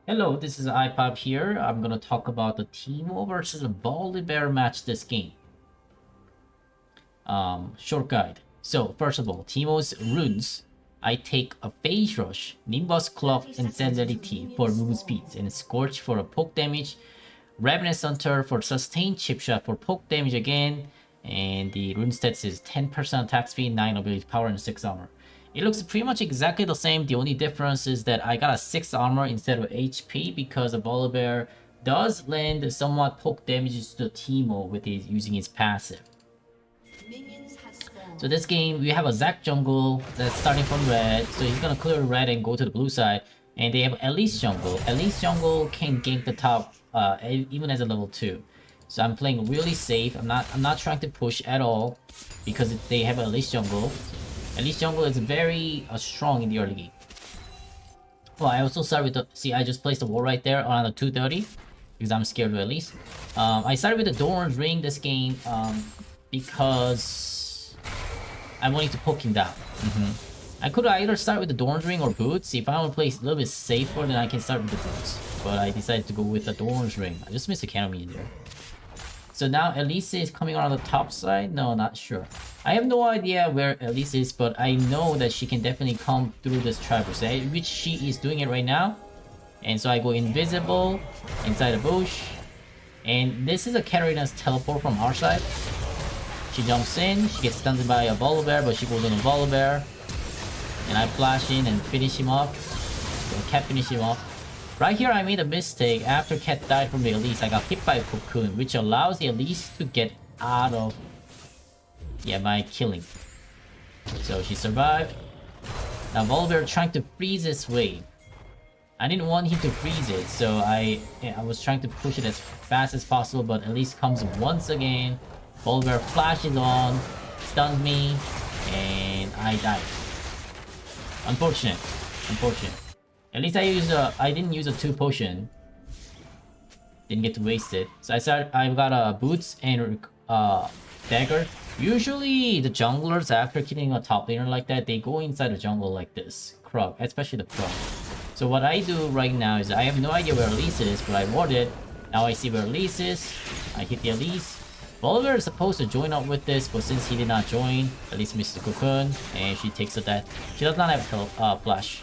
Hello, this is iPav here. I'm gonna talk about the Teemo versus Volibear match this game. Short guide. So first of all, Teemo's runes. I take a Phase Rush, Nimbus Clock, and Celerity for move speeds, and Scorch for a poke damage, Ravenous Hunter for sustained chip shot for poke damage again, and the rune stats is 10% attack speed, 9 ability power, and 6 armor. It looks pretty much exactly the same. The only difference is that I got a 6 armor instead of HP because the Volibear does land somewhat poke damages to the Teemo with using his passive. So this game, we have a Zac jungle that's starting from red, so he's gonna clear red and go to the blue side. And they have Elise jungle. Elise jungle can gank the top even as a level 2. So I'm playing really safe. I'm not trying to push at all because they have Elise jungle. Elise jungle is very strong in the early game. Well, I also start with the... See, I just placed the wall right there on the 230 because I'm scared of Elise. I started with the Doran's Ring this game because I wanted to poke him down. I could either start with the Doran's Ring or Boots. If I want to play a little bit safer, then I can start with the Boots. But I decided to go with the Doran's Ring. I just missed a Canopy in there. So now Elise is coming around the top side? No, not sure. I have no idea where Elise is, but I know that she can definitely come through this traverse, which she is doing it right now. And so I go invisible inside the bush. And this is a Katarina's teleport from our side. She jumps in, she gets stunned by a Volibear, but she goes on a Volibear. And I flash in and finish him off. So Cat finish him off. Right here I made a mistake. After Cat died from the Elise, I got hit by a Cocoon, which allows the Elise to get out of my killing. So she survived. Now Volibear trying to freeze his wave. I didn't want him to freeze it, so I was trying to push it as fast as possible, but Elise comes once again. Volibear flashes on, stuns me, and I died. Unfortunate. At least I didn't use a 2 potion. Didn't get to waste it. So I got a Boots and Dagger. Usually the junglers, after killing a top laner like that, they go inside the jungle like this. Krug, especially the Krug. So what I do right now is I have no idea where Elise is, but I warded. Now I see where Elise is. I hit the Elise. Volibear is supposed to join up with this, but since he did not join, Elise missed the Cocoon, and she takes a death. She does not have flash.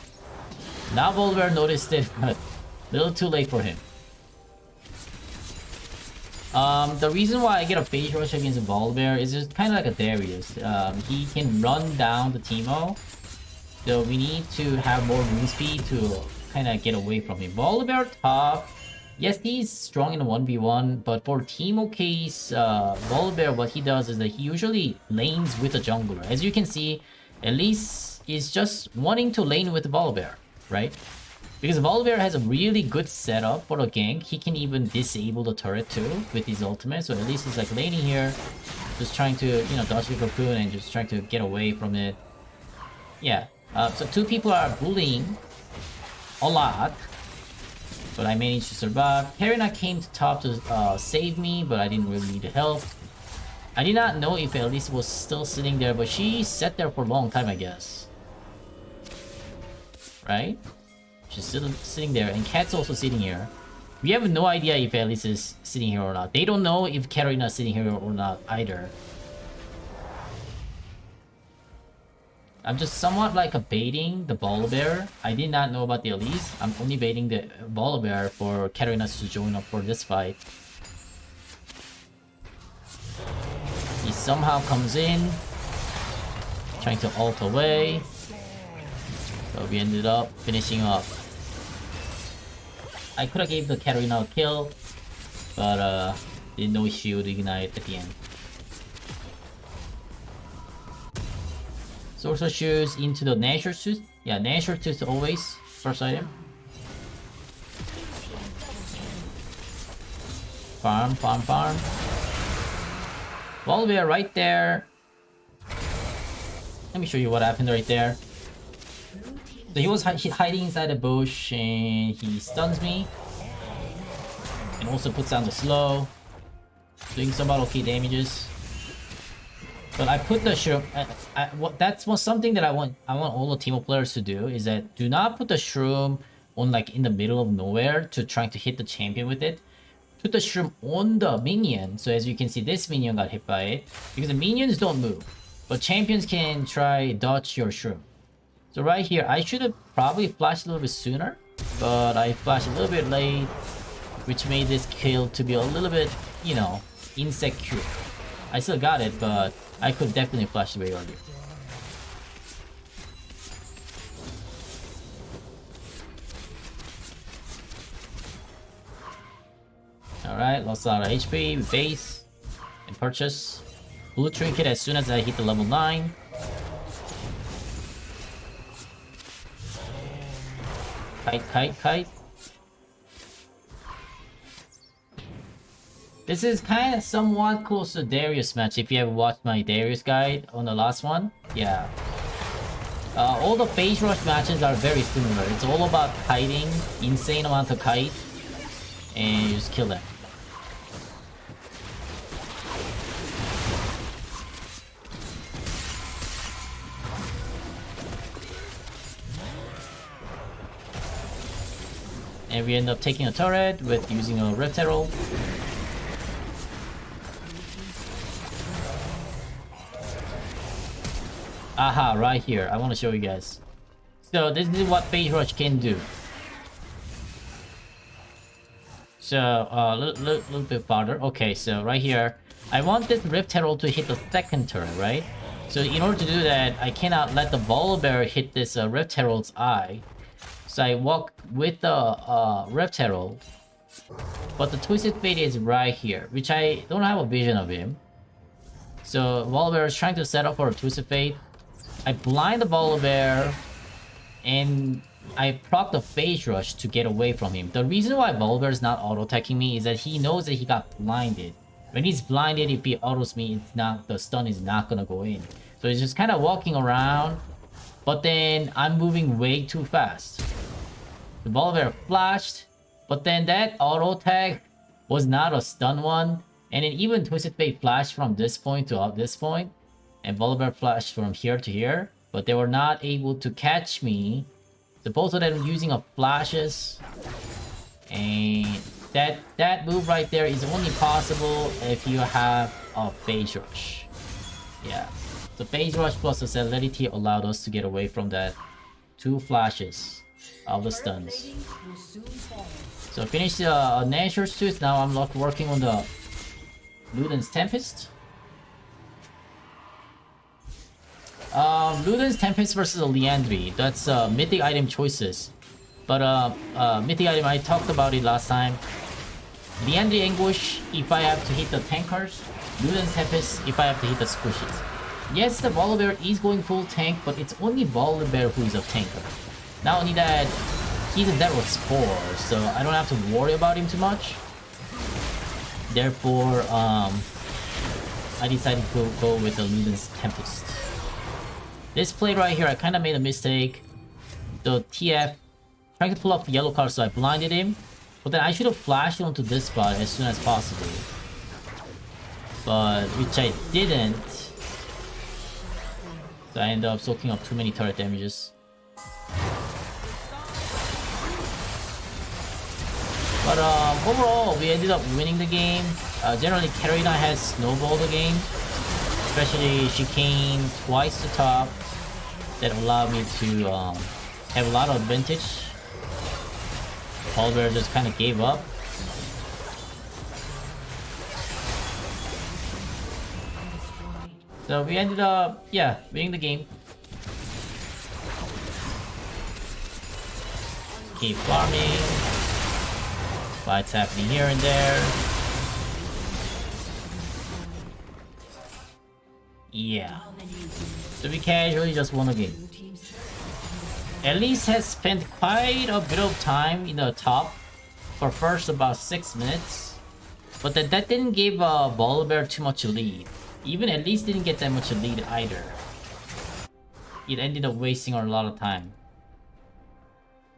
Now Volibear noticed it, but a little too late for him. The reason why I get a Phase Rush against Volibear is just kind of like a Darius. He can run down the Teemo, so we need to have more move speed to kind of get away from him. Volibear top, yes, he's strong in a 1v1, but for Teemo case, Volibear, what he does is that he usually lanes with a jungler. As you can see, Elise is just wanting to lane with Volibear, right? Because Volibear has a really good setup for a gank. He can even disable the turret too with his ultimate. So at least he's like laning here, just trying to, you know, dodge the Cocoon and just trying to get away from it. Yeah. So 2 people are bullying a lot, but I managed to survive. Karina came to top to save me, but I didn't really need the help. I did not know if Elise was still sitting there, but she sat there for a long time, I guess. Right? She's still sitting there, and Cat's also sitting here. We have no idea if Elise is sitting here or not. They don't know if Katarina is sitting here or not either. I'm just somewhat like baiting the Volibear. I did not know about the Elise. I'm only baiting the Volibear for Katarina to join up for this fight. He somehow comes in, trying to ult away. So we ended up finishing up. I could have gave the Katarina a kill, but didn't know she would ignite at the end. Sorcerer Shoes into the Nashor Tooth. Yeah, Nashor Tooth always first item. Farm. Volibear right there. Let me show you what happened right there. So he was hiding inside the bush and he stuns me. And also puts down the slow. Doing somewhat okay damages. But I put the shroom. That's something that I want all the Teemo players to do, is that do not put the shroom on like in the middle of nowhere to trying to hit the champion with it. Put the shroom on the minion, so as you can see, this minion got hit by it because the minions don't move, but champions can try dodge your shroom. So right here, I should have probably flashed a little bit sooner, but I flashed a little bit late, which made this kill to be a little bit, you know, insecure. I still got it, but I could definitely flash way earlier. Alright, lost a lot of HP, base, and purchase. Blue trinket as soon as I hit the level 9. Kite. This is kind of somewhat close to Darius match if you have watched my Darius guide on the last one. Yeah. All the phase rush matches are very similar. It's all about kiting, insane amount of kite, and you just kill them. And we end up taking a turret with using a Rift Herald. Aha, right here. I want to show you guys. So this is what Phase Rush can do. So a little bit farther. Okay, so right here, I want this Rift Herald to hit the second turret, right? So in order to do that, I cannot let the Volibear hit this Rift Herald's eye. So I walk with the Rift Herald, but the Twisted Fate is right here, which I don't have a vision of him. So Volibear is trying to set up for a Twisted Fate. I blind the Volibear, and I proc the Phase Rush to get away from him. The reason why Volibear is not auto-attacking me is that he knows that he got blinded. When he's blinded, if he autos me, it's not, the stun is not gonna go in. So he's just kind of walking around, but then I'm moving way too fast. The Volibear flashed, but then that auto attack was not a stun one, and then even Twisted Fate flashed from this point to this point, and Volibear flashed from here to here, but they were not able to catch me. So both of them using a flashes, and that move right there is only possible if you have a Phase Rush. Yeah, the Phase Rush plus the Celerity allowed us to get away from that 2 flashes of the stuns. So finish the Nature's Tooth. Now I'm working on the Luden's Tempest. Luden's Tempest versus the Liandry. That's mythic item choices. But mythic item, I talked about it last time. Liandry Anguish if I have to hit the tankers. Luden's Tempest if I have to hit the squishies. Yes, the Volibear is going full tank, but it's only Volibear who is a tanker. Not only that, he's a Networks 4, so I don't have to worry about him too much. Therefore, I decided to go with the Luden's Tempest. This play right here, I kind of made a mistake. The TF trying to pull up the yellow card, so I blinded him. But then I should have flashed onto this spot as soon as possible. But which I didn't. So I ended up soaking up too many turret damages. But overall, we ended up winning the game. Generally, Katarina has snowballed the game. Especially, she came twice to top. That allowed me to have a lot of advantage. Volibear just kind of gave up. So we ended up, yeah, winning the game. Keep farming. Fights happening here and there. Yeah. So we casually just won the game. Elise has spent quite a bit of time in the top for first about 6 minutes. But that didn't give Volibear too much lead. Even Elise didn't get that much lead either. It ended up wasting a lot of time.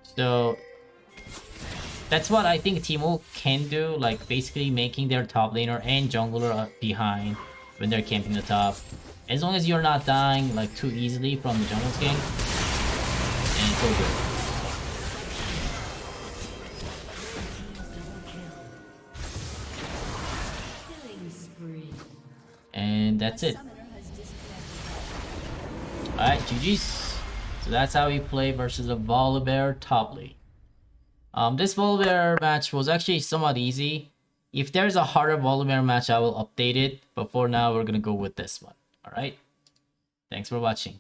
So that's what I think Teemo can do, like basically making their top laner and jungler behind when they're camping the top. As long as you're not dying like too easily from the jungle's gank, and it's all good. And that's it. Alright, GG's. So that's how we play versus a Volibear top lane. This Volibear match was actually somewhat easy. If there's a harder Volibear match, I will update it. But for now, we're gonna go with this one. Alright? Thanks for watching.